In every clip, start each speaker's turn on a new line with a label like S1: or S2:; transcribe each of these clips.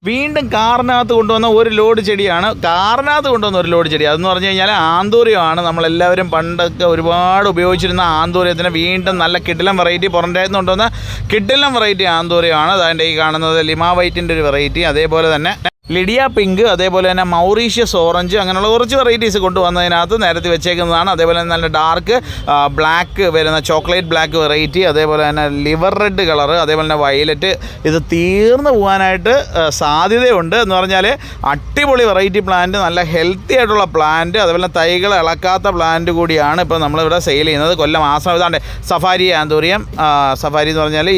S1: വീണ്ടും കാറിനകത്ത് കൊണ്ടുവന്ന ഒരു ലോഡ് ചെടിയാണ്. കാറിനകത്ത് കൊണ്ടുവന്ന ഒരു ലോഡ് ചെടി അതെന്ന് പറഞ്ഞു കഴിഞ്ഞാൽ ആന്തൂര്യമാണ്. നമ്മളെല്ലാവരും പണ്ടൊക്കെ ഒരുപാട് ഉപയോഗിച്ചിരുന്ന ആന്തൂര്യത്തിന് വീണ്ടും നല്ല കിടിലം വെറൈറ്റി പുറം രാജ്യത്ത് കൊണ്ടുവന്ന കിടിലം വെറൈറ്റി ആന്തൂര്യമാണ്. അതിൻ്റെ ഈ കാണുന്നത് ലിമാ വൈറ്റിൻ്റെ ഒരു വെറൈറ്റി, അതേപോലെ തന്നെ ലിഡിയ പിങ്ക്, അതേപോലെ തന്നെ മൗറീഷ്യസ് ഓറഞ്ച്, അങ്ങനെയുള്ള കുറച്ച് വെറൈറ്റീസ് കൊണ്ടുവന്നതിനകത്ത് നേരത്തെ വെച്ചേക്കുന്നതാണ്. അതേപോലെ തന്നെ നല്ല ഡാർക്ക് ബ്ലാക്ക് വരുന്ന ചോക്ലേറ്റ് ബ്ലാക്ക് വെറൈറ്റി, അതേപോലെ തന്നെ ലിവർ റെഡ് കളറ്, അതേപോലെ തന്നെ വയലറ്റ്. ഇത് തീർന്നു പോകാനായിട്ട് സാധ്യതയുണ്ട്. എന്ന് പറഞ്ഞാൽ അടിപൊളി വെറൈറ്റി പ്ലാന്റ്, നല്ല ഹെൽത്തി ആയിട്ടുള്ള പ്ലാന്റ്, അതേപോലെ തന്നെ തൈകൾ ഇളക്കാത്ത പ്ലാന്റ് കൂടിയാണ് ഇപ്പോൾ നമ്മളിവിടെ സെയിൽ ചെയ്യുന്നത്. കൊല്ലം ആശ്രമം ഇതാണ്ട് സഫാരി ആന്തൂറിയം. സഫാരി എന്ന് പറഞ്ഞാൽ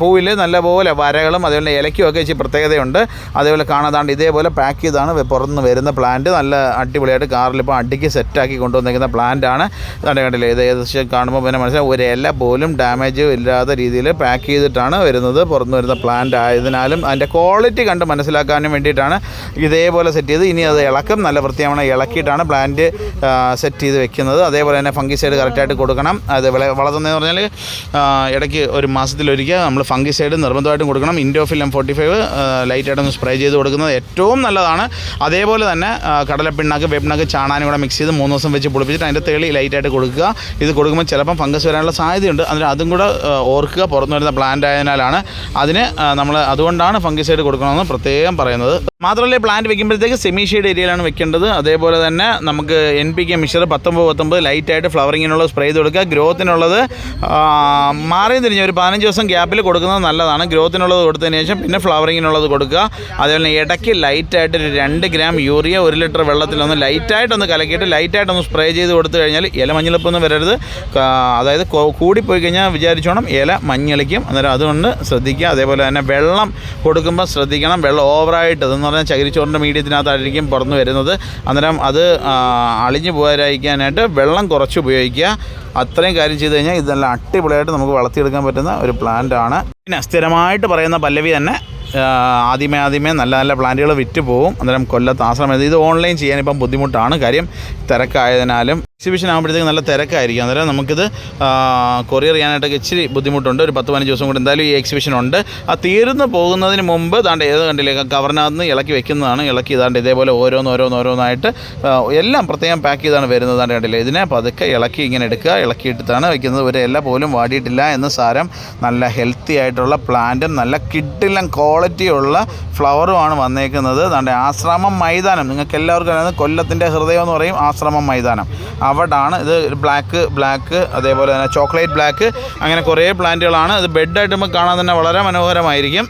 S1: പൂവിൽ നല്ലപോലെ വരകളും അതേപോലെ ഇലയ്ക്കും ഒക്കെ വെച്ച് പ്രത്യേകതയുണ്ട്. അതേപോലെ കാണാതെ ഇതേപോലെ പാക്ക് ചെയ്താണ് പുറത്തുനിന്ന് വരുന്ന പ്ലാന്റ്. നല്ല അടിപൊളിയായിട്ട് കാറിലിപ്പോൾ അടിക്ക് സെറ്റാക്കി കൊണ്ടുവന്നിരിക്കുന്ന പ്ലാന്റാണ്. അതാണ് കണ്ടില്ലേ, ഇത് ഏകദേശം കാണുമ്പോൾ പിന്നെ മനസ്സിലായി ഒരു ഇല പോലും ഡാമേജ് ഇല്ലാത്ത രീതിയിൽ പാക്ക് ചെയ്തിട്ടാണ് വരുന്നത്. പുറത്തുനിന്ന് വരുന്ന പ്ലാന്റ് ആയതിനാലും അതിൻ്റെ ക്വാളിറ്റി കണ്ട് മനസ്സിലാക്കാനും വേണ്ടിയിട്ടാണ് ഇതേപോലെ സെറ്റ് ചെയ്ത്. ഇനി അത് ഇളക്കം നല്ല വൃത്തിയാവണം, ഇളക്കിയിട്ടാണ് പ്ലാന്റ് സെറ്റ് ചെയ്ത് വെക്കുന്നത്. അതേപോലെ തന്നെ ഫംഗിസൈഡ് കറക്റ്റായിട്ട് കൊടുക്കണം. അത് വളർത്തുന്നതെന്ന് പറഞ്ഞാൽ ഇടയ്ക്ക് ഒരു മാസത്തിലൊരിക്കൽ നമ്മൾ ഫംഗിസൈഡ് നിർബന്ധമായിട്ടും കൊടുക്കണം. ഇൻഡോഫിൽ M45 ലൈറ്റായിട്ടൊന്ന് സ്പ്രേ ചെയ്ത് കൊടുക്കുന്നത് ഏറ്റവും നല്ലതാണ്. അതേപോലെ തന്നെ കടലപ്പിണ്ണാക്ക്, വേപ്പിണ്ണാക്ക്, ചാണാനും കൂടെ മിക്സ് ചെയ്ത് 3 ദിവസം വെച്ച് പൊളിപ്പിച്ചിട്ട് അതിൻ്റെ തെളി ലൈറ്റായിട്ട് കൊടുക്കുക. ഇത് കൊടുക്കുമ്പോൾ ചിലപ്പം ഫംഗസ് വരാനുള്ള സാധ്യതയുണ്ട്. അതിന് അതും കൂടെ ഓർക്കുക. പുറത്തു വരുന്ന പ്ലാന്റ് ആയതിനാലാണ് അതിന് നമ്മൾ അതുകൊണ്ടാണ് ഫംഗിസൈഡ് കൊടുക്കണമെന്ന് പ്രത്യേകം പറയുന്നത്. മാത്രമല്ല പ്ലാന്റ് വെക്കുമ്പോഴത്തേക്ക് സെമി ഷെയ്ഡ് ഏരിയയിലാണ് വെക്കേണ്ടത്. അതേപോലെ തന്നെ നമുക്ക് NPK മിക്സർ 19 ലൈറ്റായിട്ട് ഫ്ലവറിങ്ങിനുള്ള സ്പ്രേ ചെയ്ത് കൊടുക്കുക. ഗ്രോത്തിനുള്ളത് മാറി തിരിഞ്ഞ് ഒരു 15 ദിവസം ഗ്യാപ്പിൽ കൊടുക്കുന്നത് നല്ലതാണ്. ഗ്രോത്തിനുള്ളത് കൊടുത്തതിന് ശേഷം പിന്നെ ഫ്ലവറിങ്ങിനുള്ളത് കൊടുക്കുക. അതേപോലെ ഇടയ്ക്ക് ലൈറ്റായിട്ട് ഒരു 2 ഗ്രാം യൂറിയ 1 ലിറ്റർ വെള്ളത്തിലൊന്ന് ലൈറ്റായിട്ടൊന്ന് കലക്കിയിട്ട് ലൈറ്റായിട്ടൊന്ന് സ്പ്രേ ചെയ്ത് കൊടുത്തു കഴിഞ്ഞാൽ ഇല മഞ്ഞളിപ്പൊന്നും വരരുത്. അതായത് കൂടിപ്പോയി കഴിഞ്ഞാൽ വിചാരിച്ചോണം ഇല മഞ്ഞളിക്കും. അന്നേരം അതുകൊണ്ട് ശ്രദ്ധിക്കുക. അതേപോലെ തന്നെ വെള്ളം കൊടുക്കുമ്പോൾ ശ്രദ്ധിക്കണം. വെള്ളം ഓവറായിട്ട് അതെന്ന് പറഞ്ഞാൽ ചകിരിച്ചോറിൻ്റെ മീഡിയത്തിനകത്തായിരിക്കും പുറത്ത് വരുന്നത്. അന്നേരം അത് അളിഞ്ഞു പോകാതിരിക്കാനായിട്ട് വെള്ളം കുറച്ച് ഉപയോഗിക്കുക. അത്രയും കാര്യം ചെയ്ത് കഴിഞ്ഞാൽ ഇത് നല്ല അടിപൊളിയായിട്ട് നമുക്ക് വളർത്തിയെടുക്കാൻ പറ്റുന്ന ഒരു പ്ലാന്റാണ്. പിന്നെ സ്ഥിരമായിട്ട് പറയുന്ന പല്ലവി തന്നെ ആദ്യമേ നല്ല നല്ല പ്ലാന്റുകൾ വിറ്റ് പോകും. അന്നേരം കൊല്ലത്ത് ആശ്രമം ഇത് ഓൺലൈൻ ചെയ്യാനിപ്പം ബുദ്ധിമുട്ടാണ്. കാര്യം തിരക്കായതിനാലും എക്സിബിഷൻ ആകുമ്പോഴത്തേക്ക് നല്ല തിരക്കായിരിക്കും. അന്നേരം നമുക്കിത് കൊറിയർ ചെയ്യാനായിട്ടൊക്കെ ഇച്ചിരി ബുദ്ധിമുട്ടുണ്ട്. ഒരു 10-15 ദിവസം കൂടി എന്തായാലും ഈ എക്സിബിഷൻ ഉണ്ട്. ആ തീർന്നു പോകുന്നതിന് മുമ്പ് ദാണ്ട് ഏത് കണ്ടില്ലേ കവറിനകത്ത് ഇളക്കി വെക്കുന്നതാണ്. ഇളക്കി ഇതാണ്ട് ഇതേപോലെ ഓരോന്നായിട്ട് എല്ലാം പ്രത്യേകം പാക്ക് ചെയ്താണ് വരുന്നത്. ദാണ്ട് കണ്ടില്ലേ, ഇതിനെ പതുക്കെ ഇളക്കി ഇങ്ങനെ എടുക്കുക. ഇളക്കിയിട്ടാണ് വെക്കുന്നത്. ഒരു ഇല പോലും വാടിയിട്ടില്ല എന്ന് സാരം. നല്ല ഹെൽത്തി ആയിട്ടുള്ള പ്ലാന്റും നല്ല കിഡിലും ക്വാളിറ്റിയുള്ള ഫ്ലവറുമാണ് വന്നേക്കുന്നത്. ദാണ്ട് ആശ്രമം മൈതാനം, നിങ്ങൾക്ക് എല്ലാവർക്കും അറിയാവുന്നത് കൊല്ലത്തിൻ്റെ ഹൃദയം എന്ന് പറയും ആശ്രമം മൈതാനം. അവിടാണ് ഇത്. ബ്ലാക്ക് അതേപോലെ തന്നെ ചോക്ലേറ്റ് ബ്ലാക്ക്, അങ്ങനെ കുറേ പ്ലാന്റുകളാണ്. ഇത് ബെഡായിട്ട് നമുക്ക് കാണാൻ തന്നെ വളരെ മനോഹരമായിരിക്കും.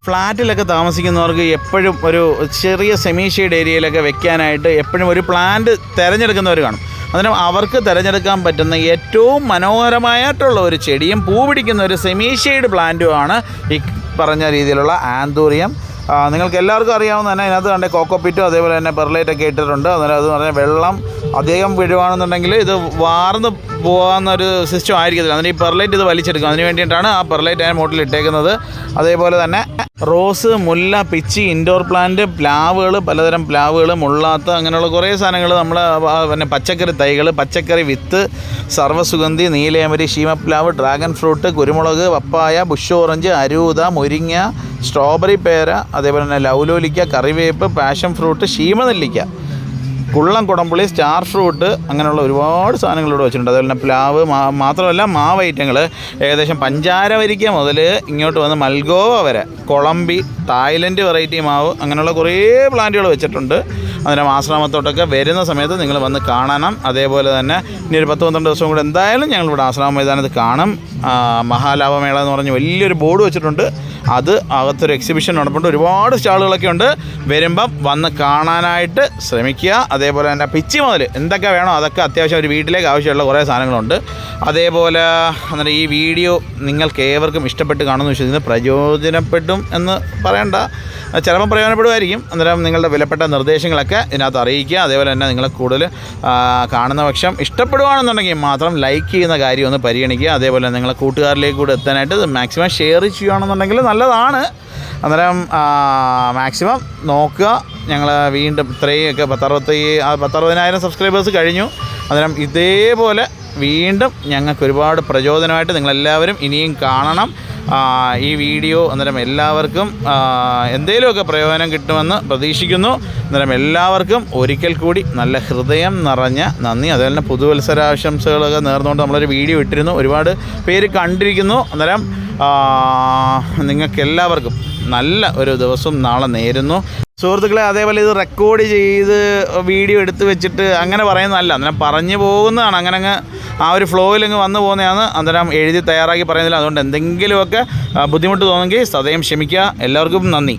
S1: ഫ്ലാറ്റിലൊക്കെ താമസിക്കുന്നവർക്ക് എപ്പോഴും ഒരു ചെറിയ സെമി ഷെയ്ഡ് ഏരിയയിലൊക്കെ വെക്കാനായിട്ട് എപ്പോഴും ഒരു പ്ലാന്റ് തിരഞ്ഞെടുക്കുന്നവർ കാണും. അന്നേരം അവർക്ക് തിരഞ്ഞെടുക്കാൻ പറ്റുന്ന ഏറ്റവും മനോഹരമായിട്ടുള്ള ഒരു ചെടിയും പൂ പിടിക്കുന്ന ഒരു സെമി ഷെയ്ഡ് പ്ലാന്റുമാണ് ഈ പറഞ്ഞ രീതിയിലുള്ള ആന്തൂറിയം. നിങ്ങൾക്ക് എല്ലാവർക്കും അറിയാവുന്ന തന്നെ ഇതിനകത്ത് കണ്ട കോക്കോപ്പിറ്റും അതേപോലെ തന്നെ പെർലൈറ്റൊക്കെ ഇട്ടിട്ടുണ്ട്. അന്നേരം അതെന്ന് പറഞ്ഞാൽ വെള്ളം അധികം വീഴുവാണെന്നുണ്ടെങ്കിൽ ഇത് വാർന്ന് പോകാവുന്നൊരു സിസ്റ്റം ആയിരിക്കത്തില്ല. അതിന് ഈ പെർലൈറ്റ് ഇത് വലിച്ചെടുക്കും. അതിന് വേണ്ടിയിട്ടാണ് ആ പെർലൈറ്റ് അതിന് മോട്ടിൽ ഇട്ടേക്കുന്നത്. അതേപോലെ തന്നെ റോസ്, മുല്ല, പിച്ചി, ഇൻഡോർ പ്ലാന്റ്, പ്ലാവുകൾ, പലതരം പ്ലാവുകൾ, മുള്ളാത്ത, അങ്ങനെയുള്ള കുറേ സാധനങ്ങൾ നമ്മൾ പിന്നെ പച്ചക്കറി തൈകൾ, പച്ചക്കറി വിത്ത്, സർവ്വസുഗന്ധി, നീലയമരി, ശീമപ്ലാവ്, ഡ്രാഗൺ ഫ്രൂട്ട്, കുരുമുളക്, പപ്പായ, ബുഷ് ഓറഞ്ച്, അരൂത, മുരിങ്ങ, സ്ട്രോബെറി പേര, അതേപോലെ തന്നെ ലൗലോലിക്ക, കറിവേപ്പ്, പാഷൻ ഫ്രൂട്ട്, ശീമനെല്ലിക്ക, കുള്ളം കുടംപുളി, സ്റ്റാർ ഫ്രൂട്ട്, അങ്ങനെയുള്ള ഒരുപാട് സാധനങ്ങൾ ഇവിടെ വെച്ചിട്ടുണ്ട്. അതുപോലെ തന്നെ പ്ലാവ് മാത്രമല്ല മാവ് ഐറ്റങ്ങൾ ഏകദേശം പഞ്ചാര വരിക്ക മുതൽ ഇങ്ങോട്ട് വന്ന് മൽഗോവ വരെ, കൊളംബി, തായ്ലൻഡ് വെറൈറ്റി മാവ്, അങ്ങനെയുള്ള കുറേ പ്ലാന്റുകൾ വെച്ചിട്ടുണ്ട്. അതിൻ്റെ ആശ്രമത്തോട്ടൊക്കെ വരുന്ന സമയത്ത് നിങ്ങൾ വന്ന് കാണണം. അതേപോലെ തന്നെ ഇനി ഒരു 10-12 ദിവസം കൂടെ എന്തായാലും ഞങ്ങളിവിടെ ആശ്രമ മൈതാനത്ത് കാണും. മഹാലാഭമേള എന്ന് പറഞ്ഞ് വലിയൊരു ബോർഡ് വെച്ചിട്ടുണ്ട്. അത് അകത്തൊരു എക്സിബിഷൻ നടപ്പുണ്ട്. ഒരുപാട് സ്റ്റാളുകളൊക്കെ ഉണ്ട്. വരുമ്പം വന്ന് കാണാനായിട്ട് ശ്രമിക്കുക. അതേപോലെ തന്നെ പിച്ചി മുതൽ എന്തൊക്കെ വേണോ അതൊക്കെ അത്യാവശ്യം ഒരു വീട്ടിലേക്ക് ആവശ്യമുള്ള കുറേ സാധനങ്ങളുണ്ട്. അതേപോലെ അന്നേരം ഈ വീഡിയോ നിങ്ങൾക്ക് ഏവർക്കും ഇഷ്ടപ്പെട്ട് കാണുമെന്ന് വിശ്വസിക്കുന്നത്. പ്രയോജനപ്പെടും എന്ന് പറയണ്ട, ചിലപ്പോൾ പ്രയോജനപ്പെടുമായിരിക്കും. അന്നേരം നിങ്ങളുടെ വിലപ്പെട്ട നിർദ്ദേശങ്ങളൊക്കെ ഇതിനകത്ത് അറിയിക്കുക. അതേപോലെ തന്നെ നിങ്ങൾ കൂടുതൽ കാണുന്ന പക്ഷം ഇഷ്ടപ്പെടുകയാണെന്നുണ്ടെങ്കിൽ മാത്രം ലൈക്ക് ചെയ്യുന്ന കാര്യം ഒന്ന് പരിഗണിക്കുക. അതേപോലെ നിങ്ങളെ കൂട്ടുകാരിലേക്ക് കൂടെ എത്താനായിട്ട് മാക്സിമം ഷെയർ ചെയ്യുകയാണെന്നുണ്ടെങ്കിൽ നല്ലതാണ്. അന്നേരം മാക്സിമം നോക്കുക. ഞങ്ങൾ വീണ്ടും ഇത്രയൊക്കെ 10-60,000 സബ്സ്ക്രൈബേഴ്സ് കഴിഞ്ഞു. അന്നേരം ഇതേപോലെ വീണ്ടും ഞങ്ങൾക്ക് ഒരുപാട് പ്രചോദനമായിട്ട് നിങ്ങളെല്ലാവരും ഇനിയും കാണണം. ഈ വീഡിയോ അന്നേരം എല്ലാവർക്കും എന്തെങ്കിലുമൊക്കെ പ്രയോജനം കിട്ടുമെന്ന് പ്രതീക്ഷിക്കുന്നു. അന്നേരം എല്ലാവർക്കും ഒരിക്കൽ കൂടി നല്ല ഹൃദയം നിറഞ്ഞ നന്ദി. അതുപോലെ തന്നെ പുതുവത്സരാശംസകളൊക്കെ നേർന്നുകൊണ്ട് നമ്മളൊരു വീഡിയോ ഇട്ടിരുന്നു. ഒരുപാട് പേര് കണ്ടിരിക്കുന്നു. അന്നേരം നിങ്ങൾക്കെല്ലാവർക്കും നല്ല ഒരു ദിവസം നാളെ നേരുന്നു സുഹൃത്തുക്കളെ. അതേപോലെ ഇത് റെക്കോർഡ് ചെയ്ത് വീഡിയോ എടുത്ത് വെച്ചിട്ട് അങ്ങനെ പറയുന്നതല്ല, അന്നേരം പറഞ്ഞു പോകുന്നതാണ്. അങ്ങനെ ആ ഒരു ഫ്ലോയിലങ്ങ് വന്നു പോകുന്നതാണ്. അന്നേരം എഴുതി തയ്യാറാക്കി പറയുന്നില്ല. അതുകൊണ്ട് എന്തെങ്കിലുമൊക്കെ ബുദ്ധിമുട്ട് തോന്നുമെങ്കിൽ സദയം ക്ഷമിക്കുക. എല്ലാവർക്കും നന്ദി.